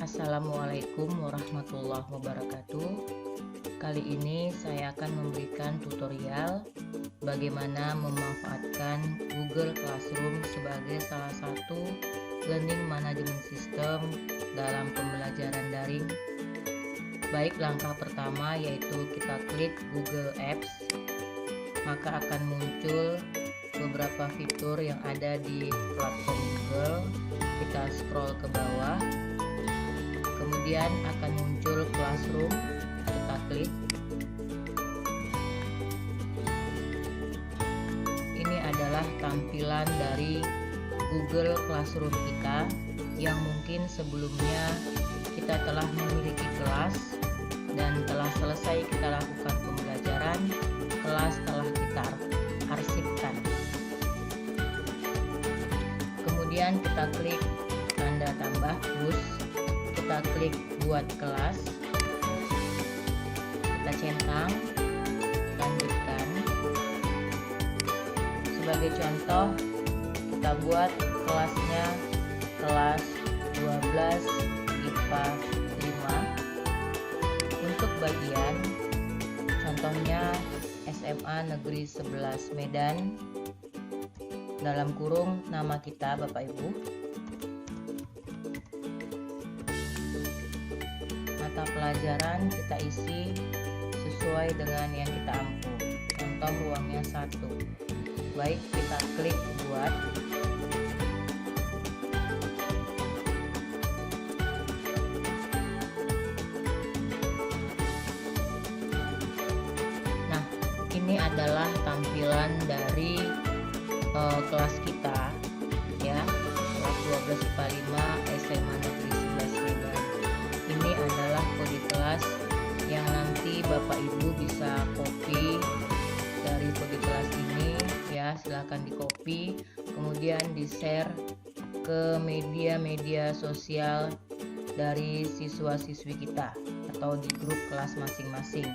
Assalamualaikum warahmatullahi wabarakatuh. Kali ini saya akan memberikan tutorial bagaimana memanfaatkan Google Classroom sebagai salah satu learning management system dalam pembelajaran daring. Baik, langkah pertama yaitu kita klik Google Apps, maka akan muncul beberapa fitur yang ada di platform Google. Kita scroll ke bawah, kemudian akan muncul Classroom, kita klik. Ini adalah tampilan dari Google Classroom kita yang mungkin sebelumnya kita telah memiliki kelas dan telah selesai kita lakukan pembelajaran, kelas telah kita arsipkan. Kemudian kita klik tanda tambah plus, kita klik buat kelas, kita centang, lanjutkan. Sebagai contoh, kita buat kelasnya kelas 12 IPA 5. Untuk bagian contohnya SMA Negeri 11 Medan, dalam kurung nama kita Bapak Ibu. Mata pelajaran kita isi sesuai dengan yang kita ampu. Contoh ruangnya 1. Baik, kita klik buat. Nah, ini adalah tampilan dari kelas kita ya, kelas 12 IPA 5 SMA Negeri 11 Medan. Ini adalah kode kelas yang nanti Bapak Ibu bisa copy dari kode kelas ini ya, silahkan di copy kemudian di share ke media-media sosial dari siswa-siswi kita atau di grup kelas masing-masing.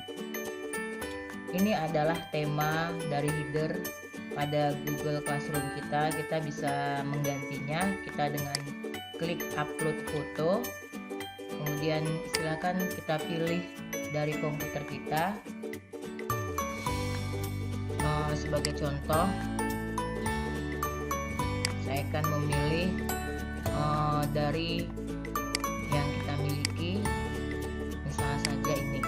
Ini adalah tema dari header pada Google Classroom kita bisa menggantinya. Kita dengan klik upload foto, kemudian silakan kita pilih dari komputer kita. Sebagai contoh, saya akan memilih dari yang kita miliki, misalnya saja ini.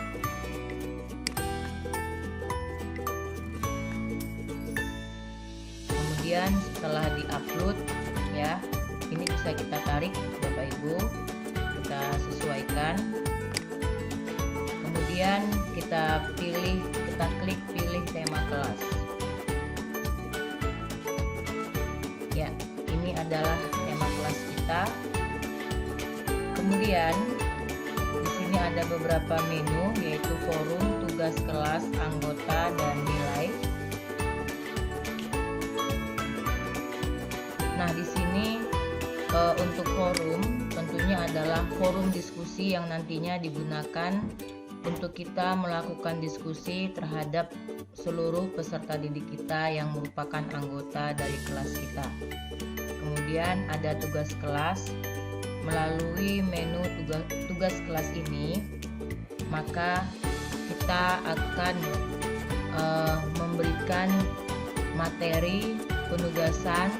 Kemudian setelah diupload ya, ini bisa kita tarik Bapak Ibu, kita sesuaikan. Kemudian kita klik pilih tema kelas. Ya, ini adalah tema kelas kita. Kemudian di sini ada beberapa menu yaitu forum, tugas kelas, anggota, dan nilai. Nah, di sini untuk forum tentunya adalah forum diskusi yang nantinya digunakan untuk kita melakukan diskusi terhadap seluruh peserta didik kita yang merupakan anggota dari kelas kita. Kemudian ada tugas kelas. Melalui menu tugas kelas ini, maka kita akan memberikan materi penugasan,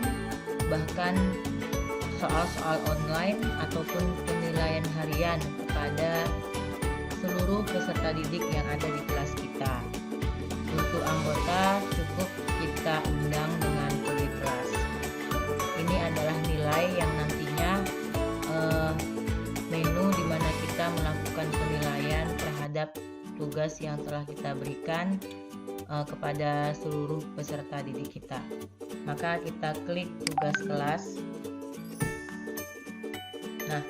bahkan soal-soal online ataupun penilaian harian kepada seluruh peserta didik yang ada di kelas kita. Untuk anggota cukup kita undang dengan kode kelas. Ini adalah nilai yang nantinya menu di mana kita melakukan penilaian terhadap tugas yang telah kita berikan kepada seluruh peserta didik kita. Maka kita klik tugas kelas. Nah,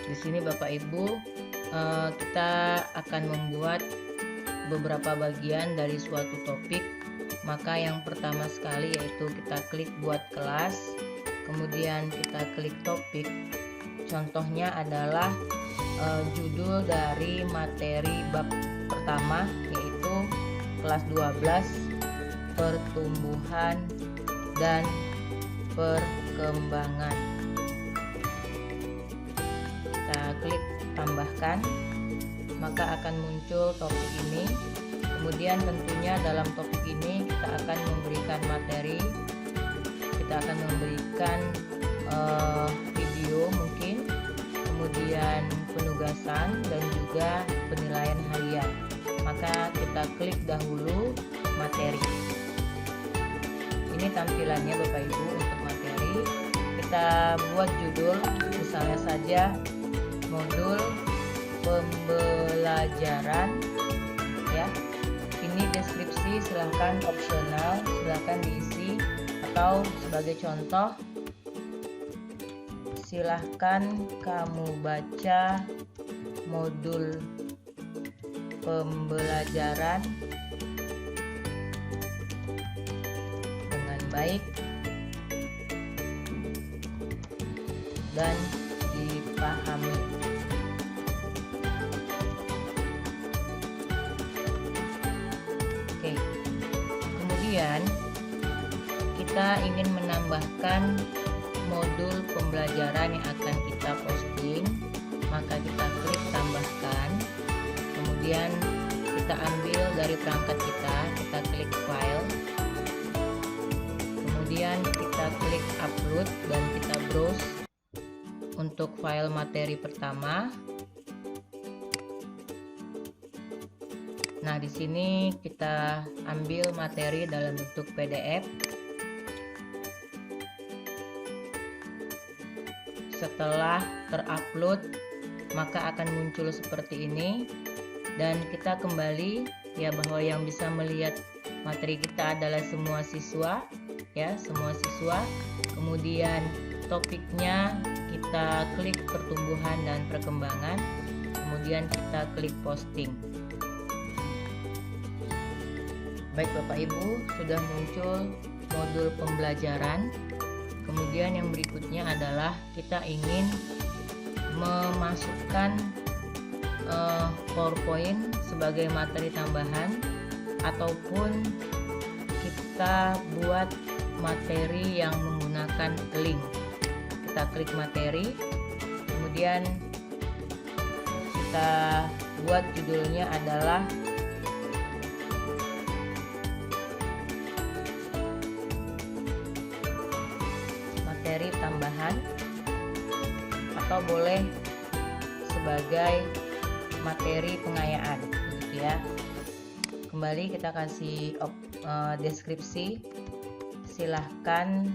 di sini Bapak Ibu, kita akan membuat beberapa bagian dari suatu topik. Maka yang pertama sekali yaitu kita klik buat kelas, kemudian kita klik topik. Contohnya adalah judul dari materi bab pertama yaitu kelas 12 pertumbuhan dan perkembangan. Kita klik tambahkan, maka akan muncul topik ini. Kemudian tentunya dalam topik ini kita akan memberikan materi, kita akan memberikan video mungkin, kemudian penugasan dan juga penilaian harian. Maka kita klik dahulu materi. Ini tampilannya Bapak Ibu untuk materi. Kita buat judul, misalnya saja modul pembelajaran ya. Ini deskripsi silahkan opsional, silahkan diisi, atau sebagai contoh silahkan kamu baca modul pembelajaran dengan baik dan dipahami. Oke. Kemudian kita ingin menambahkan modul pembelajaran yang akan kita posting, maka kita klik tambahkan. Kemudian kita ambil dari perangkat kita klik file. Kemudian kita klik upload dan kita browse untuk file materi pertama. Nah, di sini kita ambil materi dalam bentuk PDF. Setelah terupload, maka akan muncul seperti ini, dan kita kembali ya bahwa yang bisa melihat materi kita adalah semua siswa ya, semua siswa. Kemudian topiknya kita klik pertumbuhan dan perkembangan, kemudian kita klik posting. Baik Bapak Ibu, sudah muncul modul pembelajaran. Kemudian yang berikutnya adalah kita ingin memasukkan PowerPoint sebagai materi tambahan, ataupun kita buat materi yang menggunakan link. Kita klik materi, kemudian kita buat judulnya adalah materi tambahan, atau boleh sebagai materi pengayaan gitu ya. Kembali kita kasih deskripsi, silahkan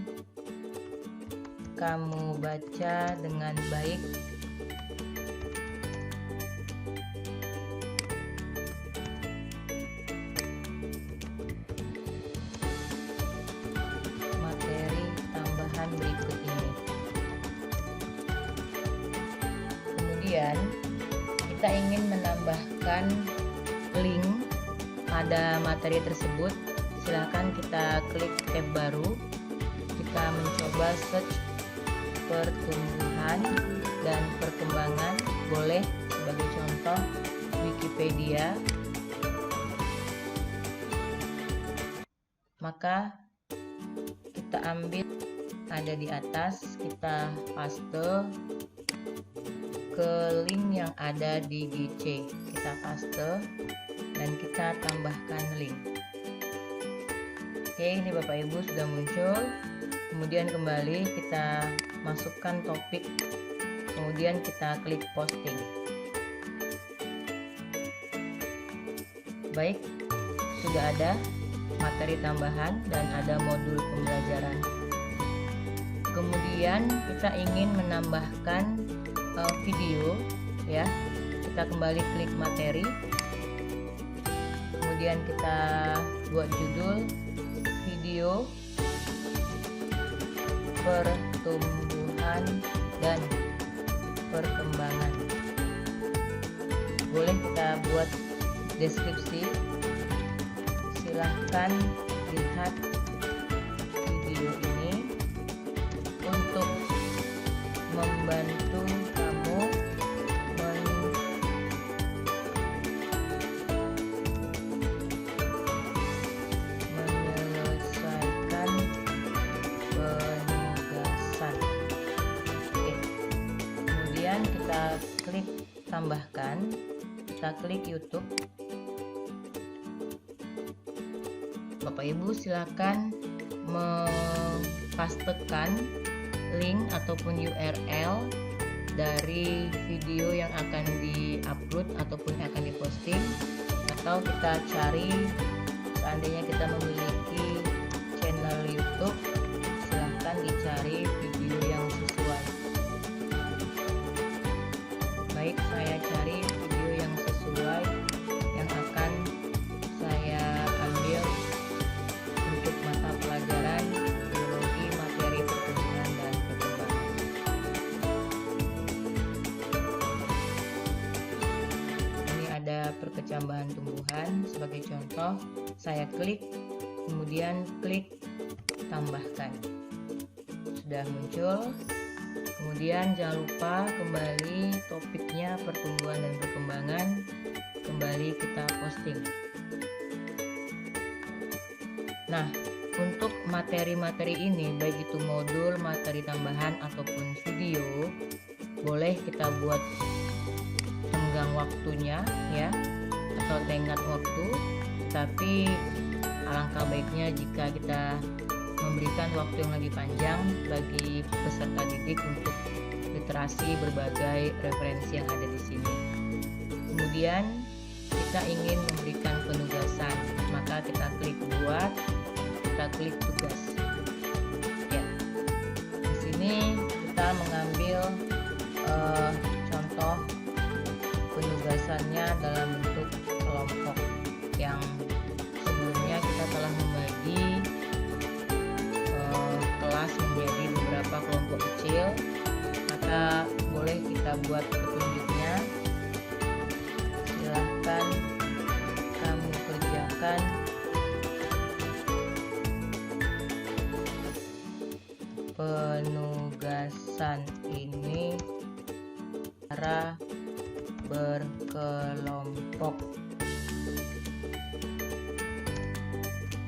kamu baca dengan baik materi tambahan berikut ini. Kemudian kita ingin menambahkan link pada materi tersebut, silahkan kita klik tab baru, kita mencoba search pertumbuhan dan perkembangan, boleh sebagai contoh Wikipedia. Maka kita ambil ada di atas, kita paste ke link yang ada di GC, kita paste dan kita tambahkan link. Oke, ini Bapak Ibu sudah muncul. Kemudian kembali kita masukkan topik, kemudian kita klik posting. Baik, sudah ada materi tambahan dan ada modul pembelajaran. Kemudian kita ingin menambahkan video ya, kita kembali klik materi, kemudian kita buat judul video pertumbuhan dan perkembangan. Boleh kita buat deskripsi, silahkan lihat video ini untuk membantu kamu menyelesaikan penugasan. Oke. Kemudian kita klik tambahkan, kita klik YouTube. Bapak Ibu silakan mempastekan link ataupun URL dari video yang akan di-upload ataupun akan diposting, atau kita cari, seandainya kita memiliki channel YouTube, silahkan dicari video yang sesuai. Baik, saya cari video yang sesuai yang akan saya ambil untuk mata pelajaran biologi materi pertumbuhan dan perkembangan. Ini ada perkecambahan tumbuhan. Sebagai contoh, saya klik, kemudian klik tambahkan. Sudah muncul. Kemudian jangan lupa kembali topiknya pertumbuhan dan perkembangan, kembali kita posting. Nah, untuk materi-materi ini, baik itu modul, materi tambahan ataupun video, boleh kita buat tenggang waktunya ya, atau tenggat waktu. Tapi alangkah baiknya jika kita memberikan waktu yang lebih panjang bagi peserta didik untuk literasi berbagai referensi yang ada di sini. Kemudian kita ingin memberikan penugasan, maka kita klik buat, kita klik tugas. Ya, di sini kita mengambil contoh penugasannya dalam bentuk kelompok yang sebelumnya kita telah membagi kelas menjadi beberapa kelompok kecil, maka boleh kita buat petunjuknya. Silahkan kamu kerjakan penugasan ini secara berkelompok.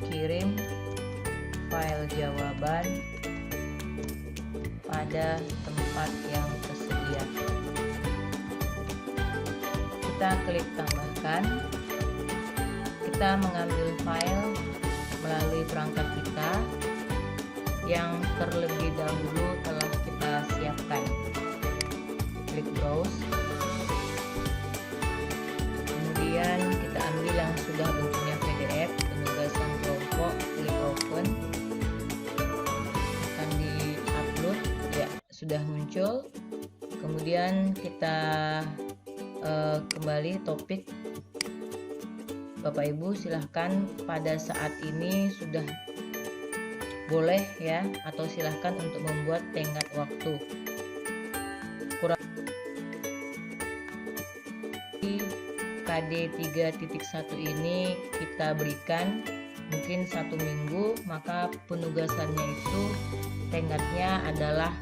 Kirim file jawaban pada tempat yang tersedia. Kita klik tambahkan. Kita mengambil file melalui perangkat kita yang terlebih dahulu telah kita siapkan. Klik browse. Kemudian kita ambil yang sudah bentuknya PDF, penugasan kelompok, klik open. Akan di-upload, ya sudah muncul. Kemudian kita kembali topik. Bapak Ibu silahkan pada saat ini sudah boleh ya, atau silahkan untuk membuat tenggat waktu. Kurang KD 3.1 ini kita berikan mungkin 1 minggu, maka penugasannya itu tenggatnya adalah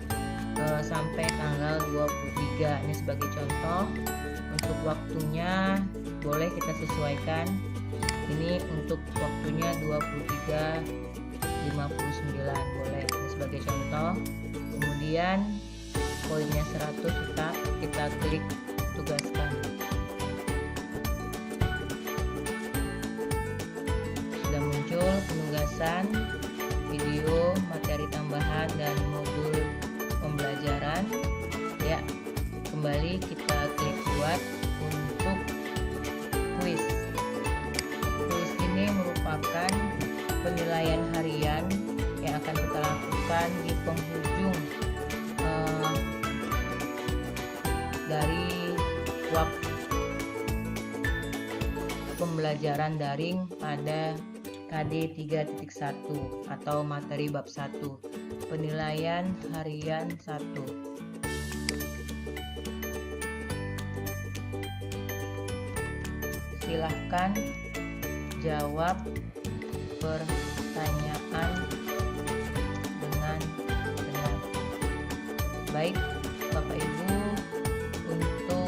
sampai tanggal 23. Ini sebagai contoh. Untuk waktunya boleh kita sesuaikan. Ini untuk waktunya 23.59 boleh, ini sebagai contoh. Kemudian poinnya 100 kita klik tugaskan. Sudah muncul penugasan, video, materi tambahan dan modul pembelajaran. Ya, kembali kita klik buat untuk kuis. Kuis ini merupakan penilaian harian yang akan kita lakukan di penghujung dari waktu pembelajaran daring pada KD 3.1 atau materi bab 1, penilaian harian 1. Silahkan jawab pertanyaan dengan benar. Baik Bapak Ibu, untuk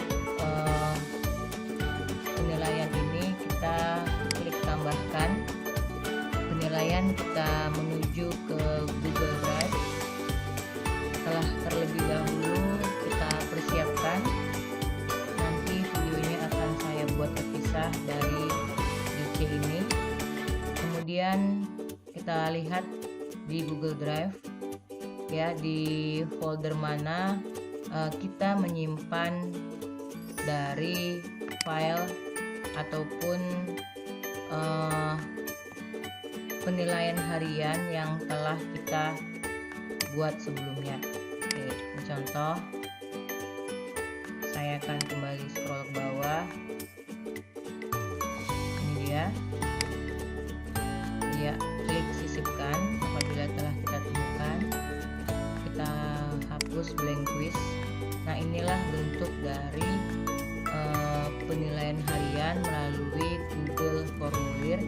penilaian ini kita klik tambahkan. Penilaian kita menuju ke Google Drive. Setelah terlebih dahulu kita persiapkan, nanti lihat di Google Drive ya, di folder mana kita menyimpan dari file ataupun penilaian harian yang telah kita buat sebelumnya. Oke, ini contoh. Saya akan kembali scroll ke bawah. Ini dia. Ya, klik sisipkan. Apabila telah kita temukan, kita hapus blank quiz. Nah, inilah bentuk dari penilaian harian melalui Google Formulir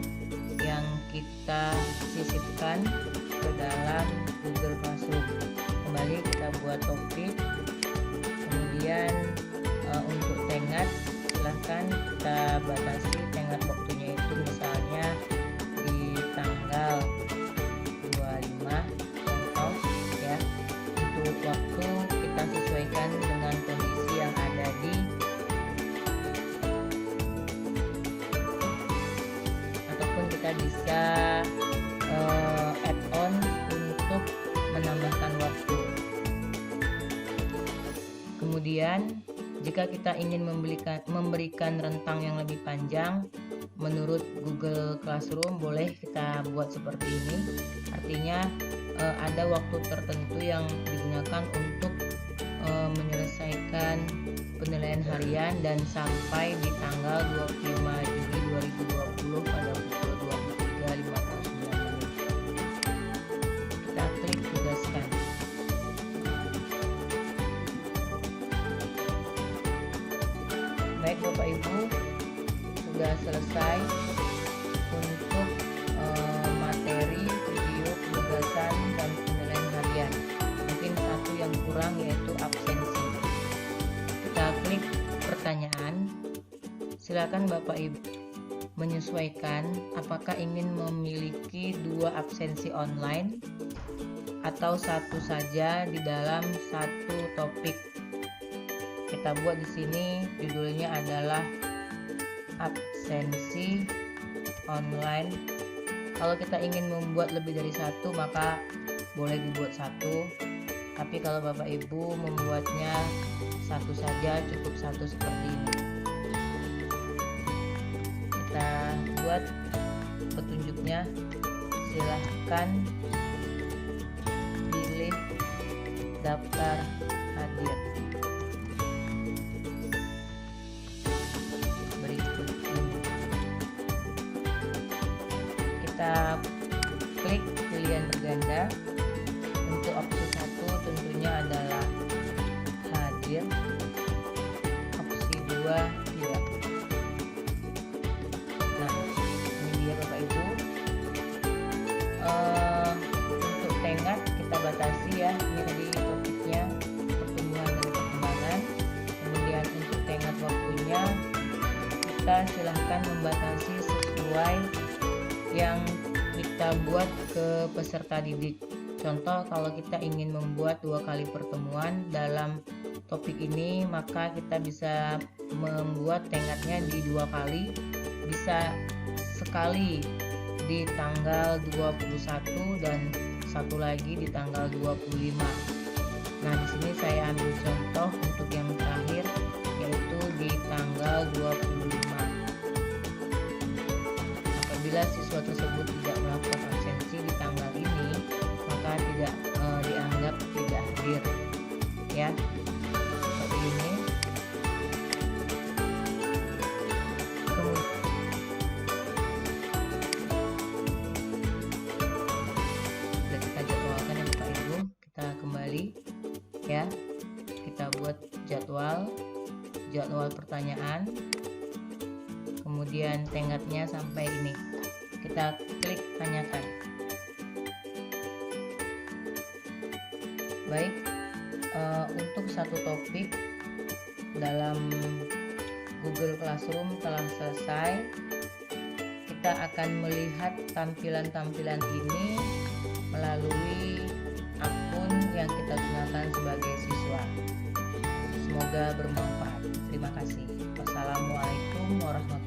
yang kita sisipkan ke dalam Google Classroom. Kembali kita buat topik, kemudian untuk tenggat silahkan kita batasi tenggat waktunya itu misalnya di tanggal 25 contoh ya. Untuk waktu kita sesuaikan dengan kondisi yang ada di kita bisa add-on untuk menambahkan waktu. Kemudian jika kita ingin memberikan rentang yang lebih panjang menurut Google Classroom, boleh kita buat seperti ini. Artinya ada waktu tertentu yang digunakan untuk menyelesaikan penilaian harian dan sampai di tanggal 25 Juli 2020 pada pukul 23.59. Kita klik tugaskan. Baik Bapak Ibu, sudah selesai untuk materi video penugasan dan penilaian harian. Mungkin satu yang kurang yaitu absensi. Kita klik pertanyaan. Silakan Bapak Ibu menyesuaikan apakah ingin memiliki 2 absensi online atau satu saja di dalam satu topik. Kita buat di sini judulnya adalah absensi online. Kalau kita ingin membuat lebih dari satu maka boleh dibuat satu. Tapi kalau Bapak Ibu membuatnya satu saja, cukup satu seperti ini. Kita buat petunjuknya. Silahkan pilih daftar hadir. Berikut ini. Kita klik pilihan berganda. Untuk opsi 1 tentunya adalah hadir. Opsi 2 tidak. Nah, ini dia Bapak Ibu. Untuk tenggat kita batasi ya. Ini tadi topiknya pertumbuhan dan perkembangan. Kemudian untuk tenggat waktunya kita silahkan membatasi sesuai yang kita buat ke peserta didik. Contoh, kalau kita ingin membuat 2 kali pertemuan dalam topik ini, maka kita bisa membuat tenggatnya di 2 kali, bisa sekali di tanggal 21 dan satu lagi di tanggal 25. Nah, di sini saya ambil contoh untuk yang terakhir yaitu di tanggal 25. Apabila siswa tersebut tidak melakukan absensi di tanggal ini, maka tidak dianggap tidak hadir ya, seperti ini. Sudah kita jadwalkan ya Bapak Ibu. Kita kembali ya, kita buat jadwal pertanyaan, kemudian tenggatnya sampai ini. Kita klik tanyakan. Baik, untuk satu topik dalam Google Classroom telah selesai. Kita akan melihat tampilan-tampilan ini melalui akun yang kita gunakan sebagai siswa. Semoga bermanfaat. Terima kasih. Wassalamualaikum warahmatullahi wabarakatuh.